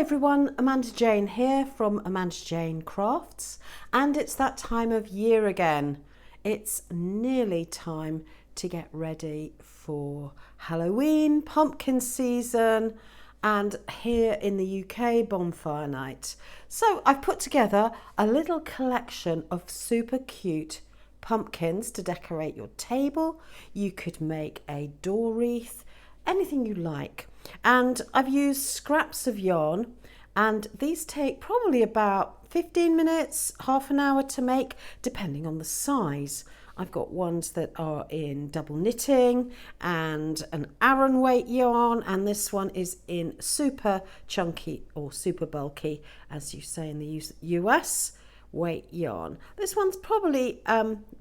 everyone, Amanda Jane here from Amanda Jane Crafts, and it's that time of year again. It's nearly time to get ready for Halloween, pumpkin season, and here in the UK, bonfire night. So I've put together a little collection of super cute pumpkins to decorate your table. You could make a door wreath, anything you like. And I've used scraps of yarn, and these take probably about 15 minutes, half an hour to make, depending on the size. I've got ones that are in double knitting and an Aran weight yarn, and this one is in super chunky or super bulky, as you say in the US, weight yarn. This one's probably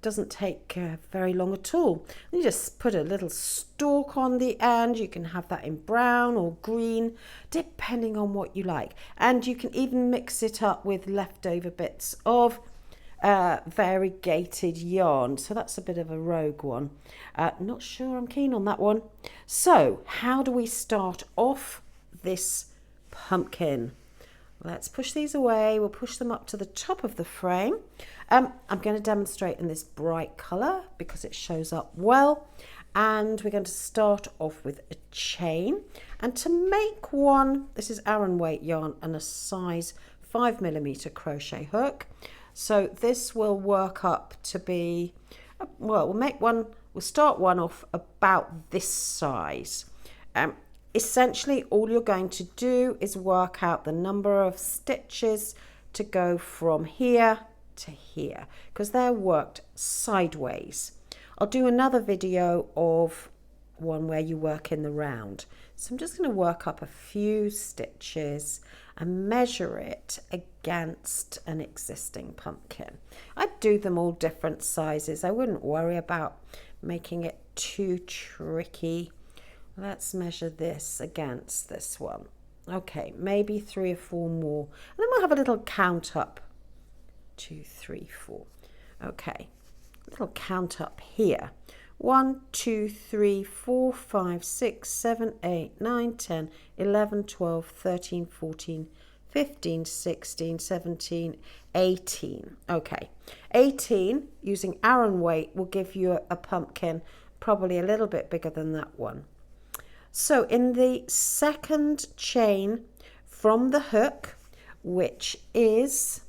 doesn't take very long at all. You just put a little stalk on the end. You can have that in brown or green, depending on what you like, and you can even mix it up with leftover bits of variegated yarn. So that's a bit of a rogue one. Not sure I'm keen on that one. So how do we start off this pumpkin? Let's push these away. We'll push them up to the top of the frame. I'm going to demonstrate in this bright colour because it shows up well. And we're going to start off with a chain. And to make one, this is Aran weight yarn and a size 5mm crochet hook. So this will work up to be, well, we'll start one off about this size. Essentially, all you're going to do is work out the number of stitches to go from here to here, because they're worked sideways. I'll do another video of one where you work in the round. So I'm just going to work up a few stitches and measure it against an existing pumpkin. I'd do them all different sizes. I wouldn't worry about making it too tricky. Let's measure this against this one. Okay, maybe 3 or 4 more. And then we'll have a little count up. 2, 3, 4. Okay, a little count up here. 1, 2, 3, 4, 5, 6, 7, 8, 9, 10, 11, 12, 13, 14, 15, 16, 17, 18. Okay, 18 using Aran weight will give you a pumpkin probably a little bit bigger than that one. So in the second chain from the hook, which is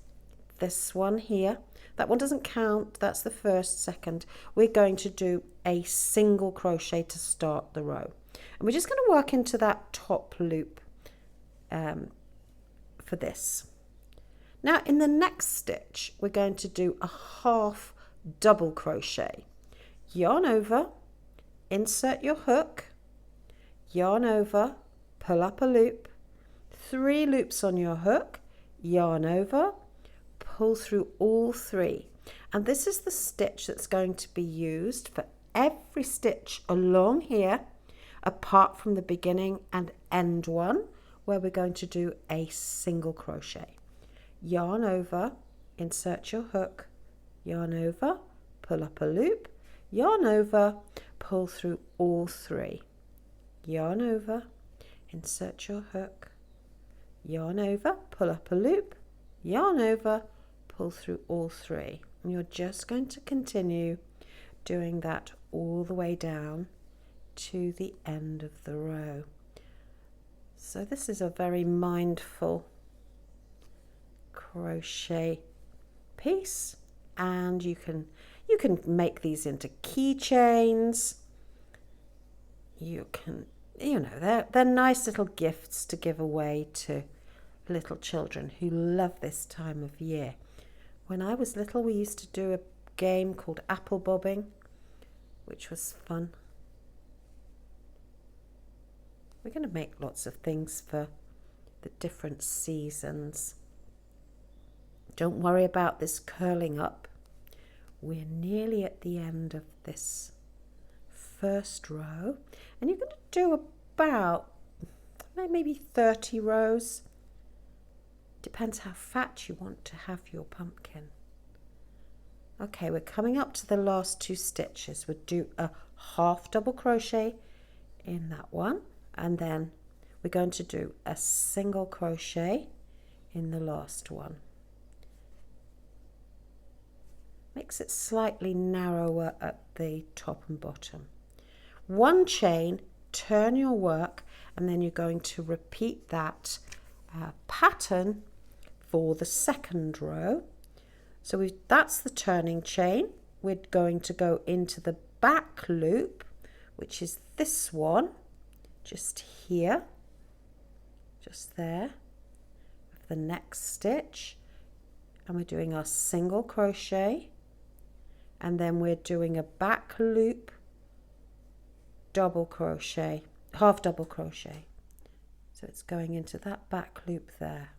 this one here, that one doesn't count, that's the first, second, we're going to do a single crochet to start the row. And we're just going to work into that top loop for this. Now in the next stitch, we're going to do a half double crochet. Yarn over, insert your hook, yarn over, pull up a loop, 3 loops on your hook, yarn over, pull through all 3. And this is the stitch that's going to be used for every stitch along here, apart from the beginning and end one, where we're going to do a single crochet. Yarn over, insert your hook, yarn over, pull up a loop, yarn over, pull through all 3. Yarn over, insert your hook, yarn over, pull up a loop, yarn over, pull through all 3. And you're just going to continue doing that all the way down to the end of the row. So this is a very mindful crochet piece, and you can make these into keychains. You can, they're nice little gifts to give away to little children who love this time of year. When I was little, we used to do a game called apple bobbing, which was fun. We're going to make lots of things for the different seasons. Don't worry about this curling up. We're nearly at the end of this first row, and you're going to do about maybe 30 rows. Depends how fat you want to have your pumpkin. Okay, we're coming up to the last 2 stitches. We'll do a half double crochet in that one, and then we're going to do a single crochet in the last one. Makes it slightly narrower at the top and bottom. One chain, turn your work, and then you're going to repeat that pattern for the second row. So that's the turning chain. We're going to go into the back loop, which is this one, just here, just there, with the next stitch, and we're doing our single crochet, and then we're doing a back loop, double crochet, half double crochet. So it's going into that back loop there.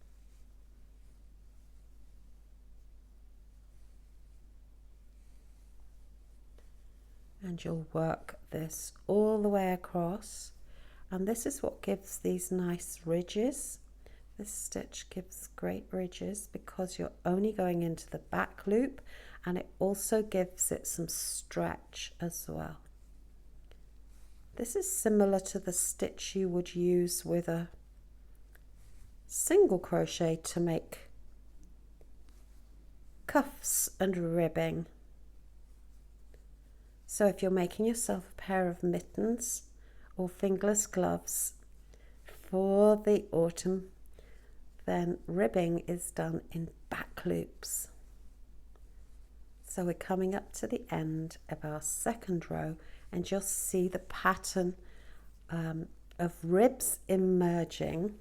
And you'll work this all the way across, and this is what gives these nice ridges. This stitch gives great ridges because you're only going into the back loop, and it also gives it some stretch as well. This is similar to the stitch you would use with a single crochet to make cuffs and ribbing. So if you're making yourself a pair of mittens or fingerless gloves for the autumn, then ribbing is done in back loops. So we're coming up to the end of our second row, and you'll see the pattern of ribs emerging.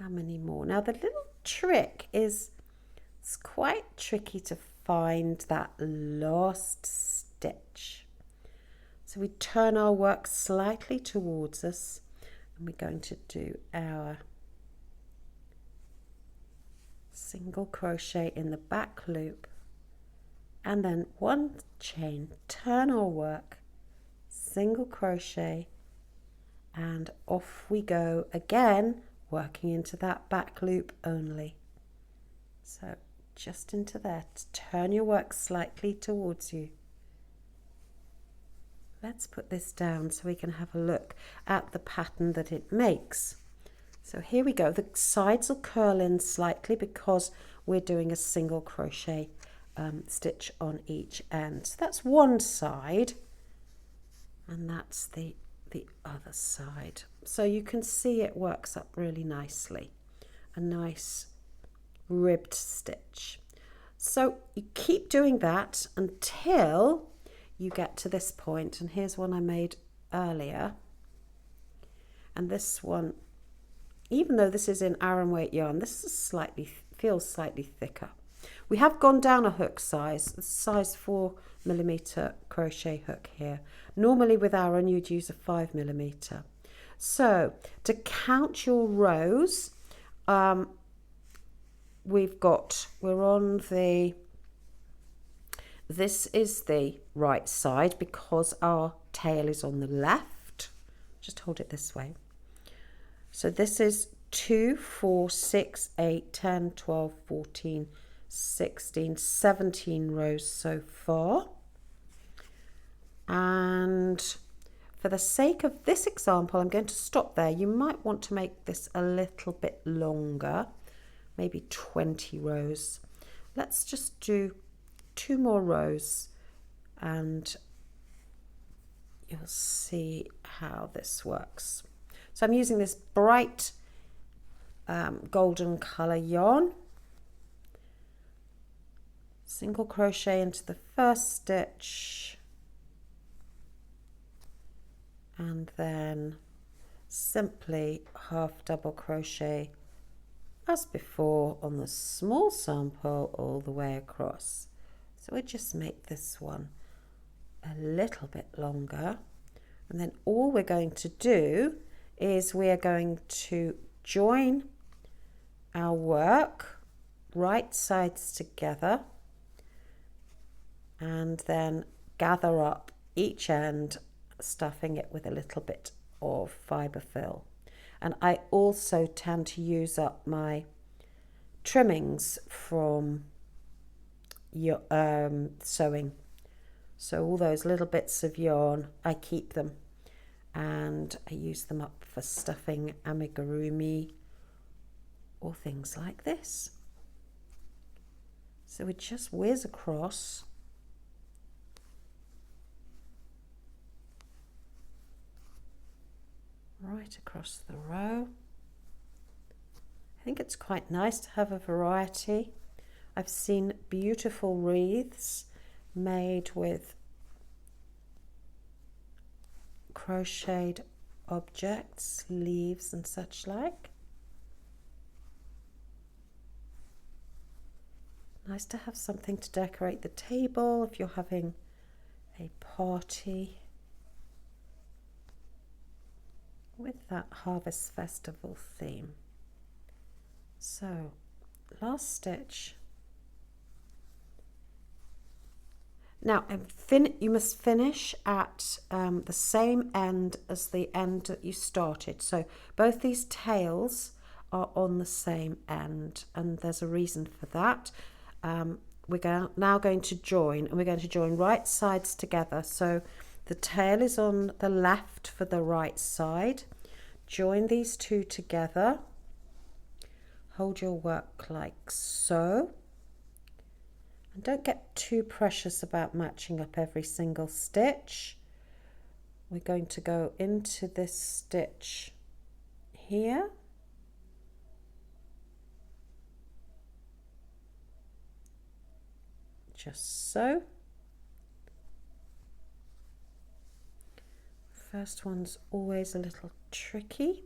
How many more? Now the little trick is, it's quite tricky to find that last stitch. So we turn our work slightly towards us, and we're going to do our single crochet in the back loop, and then one chain, turn our work, single crochet, and off we go again, working into that back loop only. So just into there, turn your work slightly towards you. Let's put this down so we can have a look at the pattern that it makes. So here we go. The sides will curl in slightly because we're doing a single crochet stitch on each end. So that's one side, and that's the other side. So you can see it works up really nicely. A nice ribbed stitch. So you keep doing that until you get to this point, and here's one I made earlier, and this one, even though this is in Aran weight yarn, this is feels slightly thicker. We have gone down a hook size 4mm crochet hook here. Normally with Aran you'd use a 5mm. So to count your rows, we're on the, this is the right side because our tail is on the left. Just hold it this way. So this is 2, 4, 6, 8, 10, 12, 14, 16, 17 rows so far. And for the sake of this example, I'm going to stop there. You might want to make this a little bit longer, maybe 20 rows. Let's just do 2 more rows and you'll see how this works. So I'm using this bright golden colour yarn. Single crochet into the first stitch, and then simply half double crochet as before on the small sample all the way across. So we just make this one a little bit longer, and then all we're going to do is we are going to join our work right sides together and then gather up each end, stuffing it with a little bit of fibre-fill. And I also tend to use up my trimmings from your sewing. So all those little bits of yarn, I keep them and I use them up for stuffing amigurumi or things like this. So we just whiz across. Right across the row. I think it's quite nice to have a variety. I've seen beautiful wreaths made with crocheted objects, leaves and such like. Nice to have something to decorate the table if you're having a party with that Harvest Festival theme. So, last stitch. Now, you must finish at the same end as the end that you started. So both these tails are on the same end, and there's a reason for that. We're now going to join, and we're going to join right sides together. So the tail is on the left for the right side. Join these two together. Hold your work like so. And don't get too precious about matching up every single stitch. We're going to go into this stitch here. Just so. First one's always a little tricky.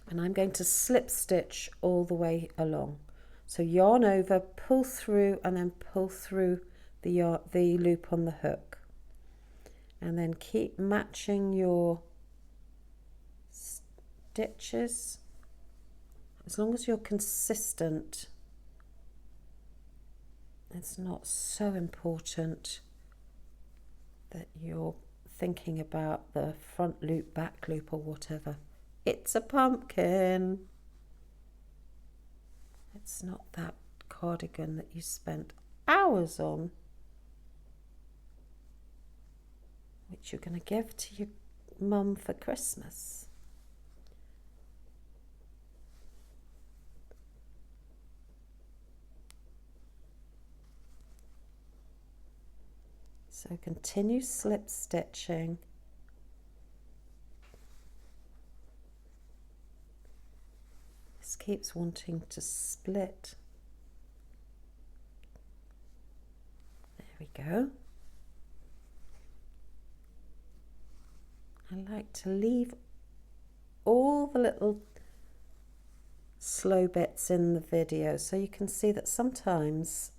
And I'm going to slip stitch all the way along. So yarn over, pull through, and then pull through the loop on the hook. And then keep matching your stitches. As long as you're consistent, it's not so important that you're thinking about the front loop, back loop, or whatever. It's a pumpkin. It's not that cardigan that you spent hours on, which you're going to give to your mum for Christmas. So continue slip stitching. This keeps wanting to split. There we go. I like to leave all the little slow bits in the video so you can see that sometimes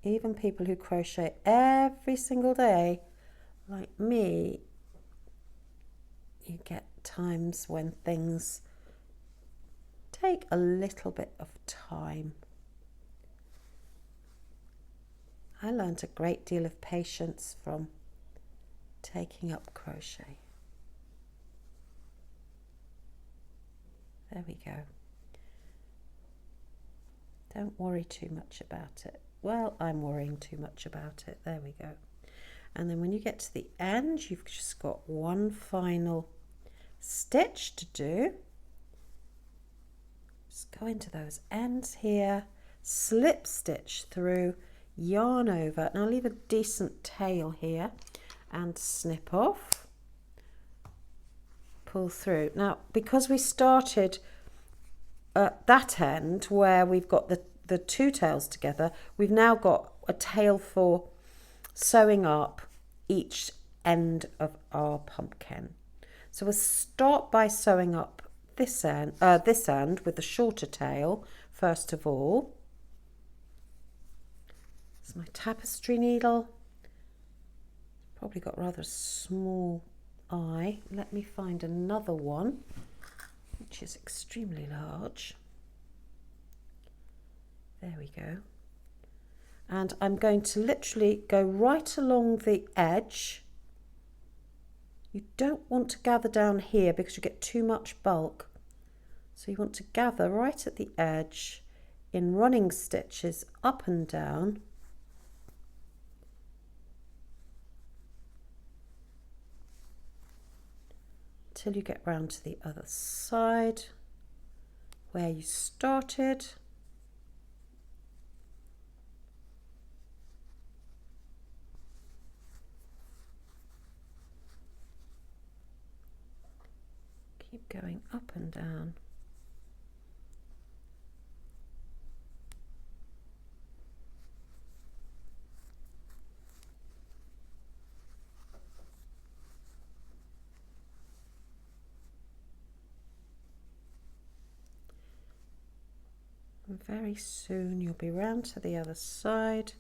even people who crochet every single day, like me, you get times when things take a little bit of time. I learned a great deal of patience from taking up crochet. There we go. Don't worry too much about it. Well, I'm worrying too much about it. There we go. And then when you get to the end, you've just got one final stitch to do. Just go into those ends here, slip stitch through, yarn over. Now leave a decent tail here and snip off, pull through. Now, because we started at that end where we've got the two tails together, we've now got a tail for sewing up each end of our pumpkin. So we'll start by sewing up this end with the shorter tail first of all. It's my tapestry needle. Probably got rather a small eye. Let me find another one which is extremely large. There we go. And I'm going to literally go right along the edge. You don't want to gather down here because you get too much bulk. So you want to gather right at the edge in running stitches up and down. till you get round to the other side where you started. Keep going up and down. And very soon you'll be round to the other side.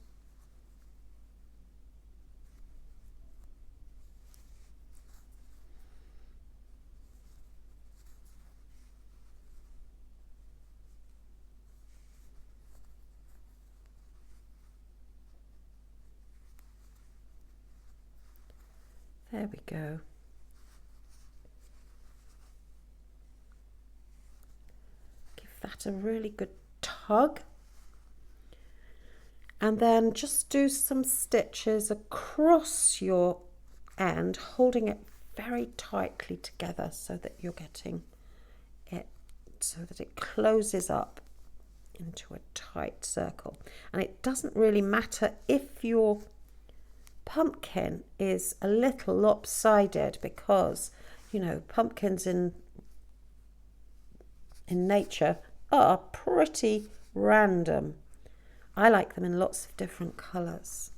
There we go. Give that a really good tug. And then just do some stitches across your end, holding it very tightly together so that you're getting it so that it closes up into a tight circle. And it doesn't really matter if your pumpkin is a little lopsided, because you know pumpkins in nature are pretty random. I like them in lots of different colours.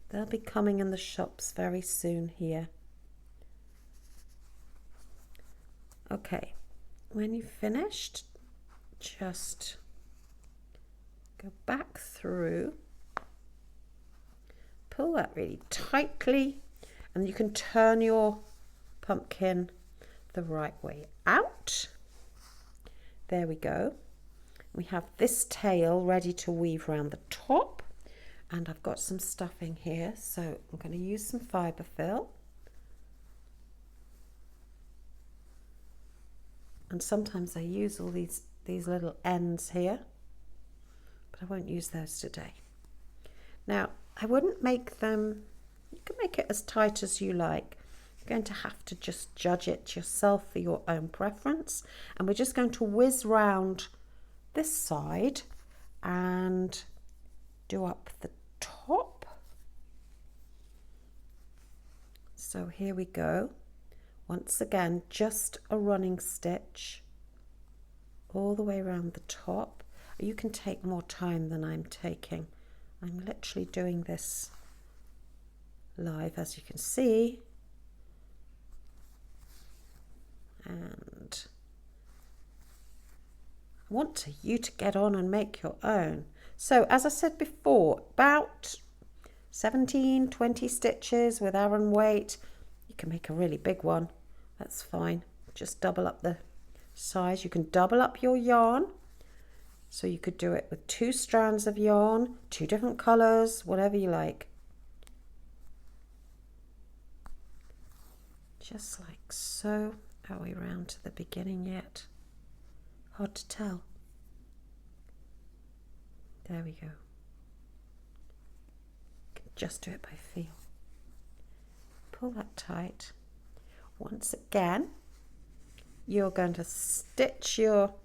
They'll be coming in the shops very soon here. Okay, when you've finished, just go back through, pull that really tightly, and you can turn your pumpkin the right way out. There we go. We have this tail ready to weave around the top, and I've got some stuffing here, so I'm going to use some fibre-fill. And sometimes I use all these little ends here, but I won't use those today. Now, I wouldn't make them, you can make it as tight as you like. You're going to have to just judge it yourself for your own preference. And we're just going to whiz round this side and do up the top. So here we go. Once again, just a running stitch all the way around the top. You can take more time than I'm taking. I'm literally doing this live, as you can see. And I want you to get on and make your own. So as I said before, about 17-20 stitches with Aran weight. You can make a really big one. That's fine. Just double up the size. You can double up your yarn. So you could do it with 2 strands of yarn, 2 different colours, whatever you like. Just like so. Are we round to the beginning yet? Hard to tell. There we go. You can just do it by feel. Pull that tight. Once again, you're going to stitch your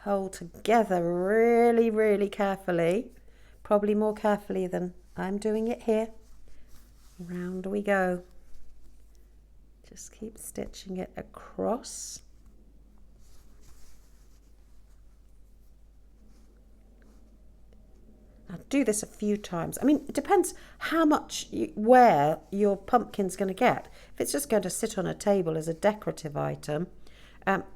hole together really, really carefully, probably more carefully than I'm doing it here. Round we go. Just keep stitching it across. I'll do this a few times. I mean, it depends how much wear your pumpkin's going to get. If it's just going to sit on a table as a decorative item,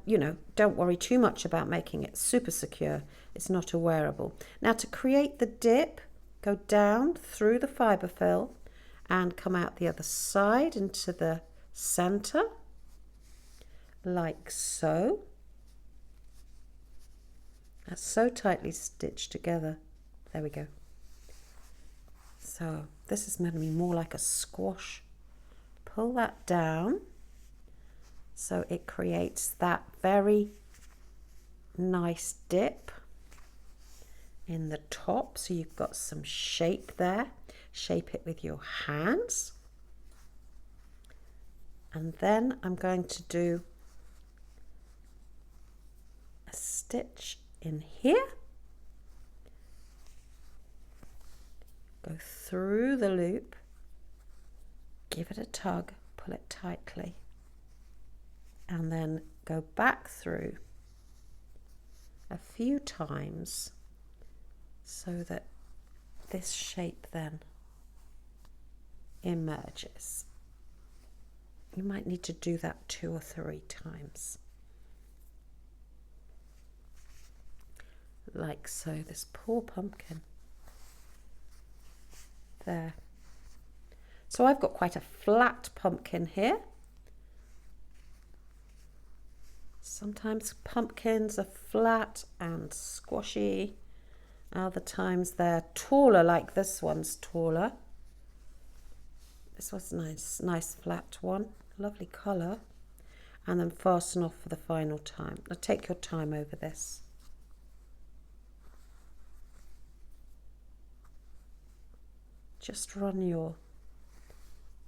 you know, don't worry too much about making it super secure. It's not a wearable. Now, to create the dip, go down through the fibre-fill and come out the other side into the centre, like so. That's so tightly stitched together. There we go. So this is going to be more like a squash. Pull that down so it creates that very nice dip in the top, so you've got some shape there. shape it with your hands. And then I'm going to do a stitch in here, go through the loop, give it a tug, pull it tightly, and then go back through a few times so that this shape then emerges. You might need to do that 2 or 3 times. Like so, this poor pumpkin. There. So I've got quite a flat pumpkin here. Sometimes pumpkins are flat and squashy. Other times they're taller, like this one's taller. This was nice flat one. Lovely colour. And then fasten off for the final time. Now take your time over this. Just run your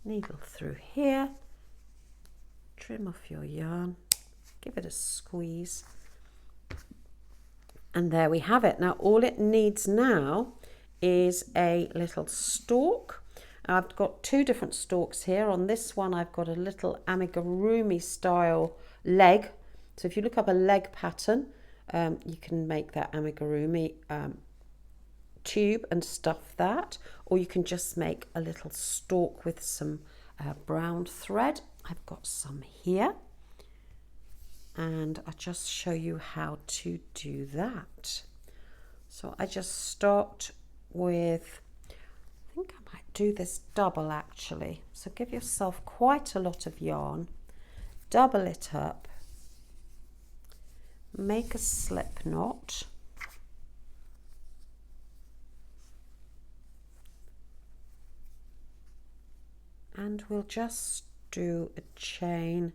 needle through here, trim off your yarn, give it a squeeze, and there we have it. Now all it needs now is a little stalk. I've got 2 different stalks here. On this one I've got a little amigurumi style leg. So if you look up a leg pattern, you can make that amigurumi tube and stuff that, or you can just make a little stalk with some brown thread. I've got some here, and I'll just show you how to do that. So I just start with, I think I might do this double actually. So give yourself quite a lot of yarn, double it up, make a slip knot, and we'll just do a chain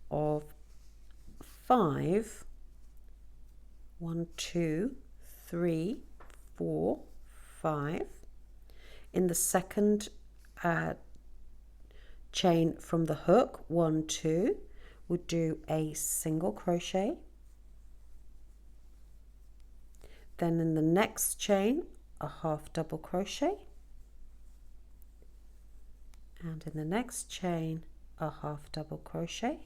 of 5. 1, 2, 3, 4, 5. In the second chain from the hook, 1, 2, we'll do a single crochet. Then in the next chain, a half double crochet. And in the next chain, a half double crochet.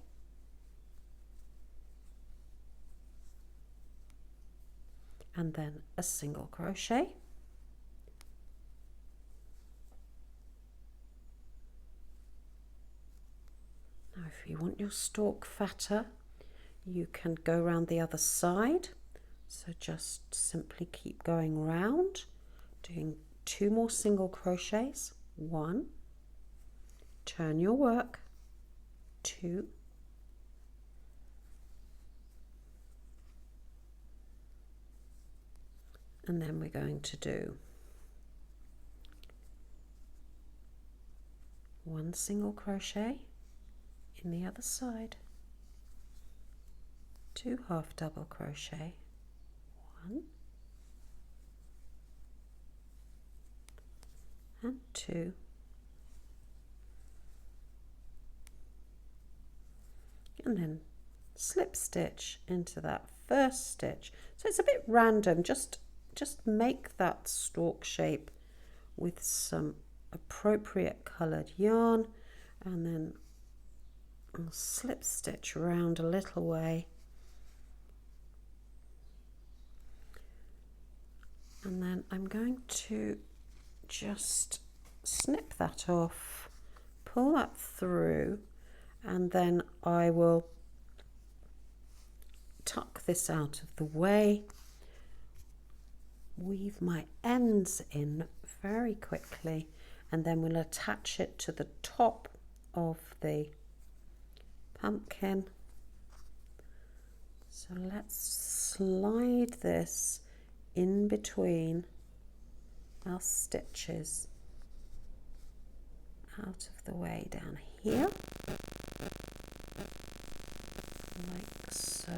And then a single crochet. Now if you want your stalk fatter, you can go around the other side. So just simply keep going round, doing 2 more single crochets. 1, turn your work, 2, and then we're going to do 1 single crochet in the other side, 2 half double crochet, 1 and 2, and then slip stitch into that first stitch. So it's a bit random, just make that stalk shape with some appropriate coloured yarn, and then I'll slip stitch around a little way, and then I'm going to just snip that off, pull that through, and then I will tuck this out of the way, weave my ends in very quickly, and then we'll attach it to the top of the pumpkin. So let's slide this in between our stitches out of the way down here, like so.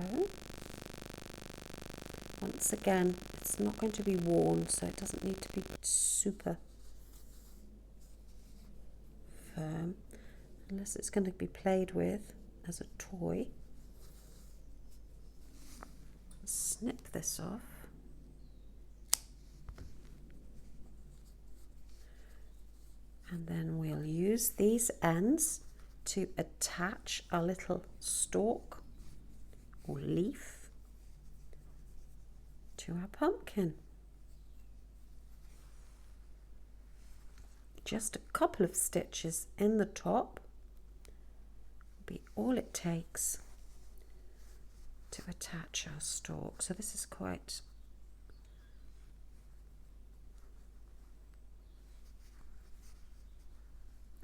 Once again, it's not going to be worn, so it doesn't need to be super unless it's going to be played with as a toy. Snip this off. And then we'll use these ends to attach a little stalk or leaf to our pumpkin. Just a couple of stitches in the top will be all it takes to attach our stalk. So this is quite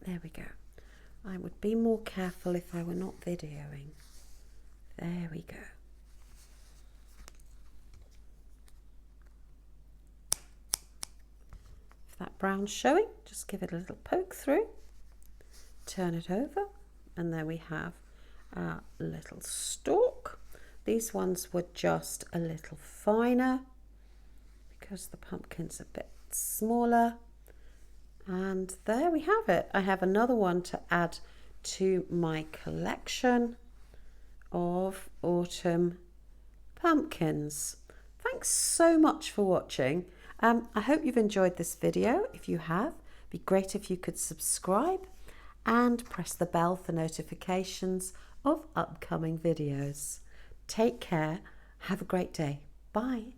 there we go. I would be more careful if I were not videoing. There we go. If that brown's showing, just give it a little poke through, turn it over, and there we have our little stalk. These ones were just a little finer because the pumpkin's a bit smaller. And there we have it. I have another one to add to my collection of autumn pumpkins. Thanks so much for watching. I hope you've enjoyed this video. If you have, it'd be great if you could subscribe and press the bell for notifications of upcoming videos. Take care. Have a great day. Bye.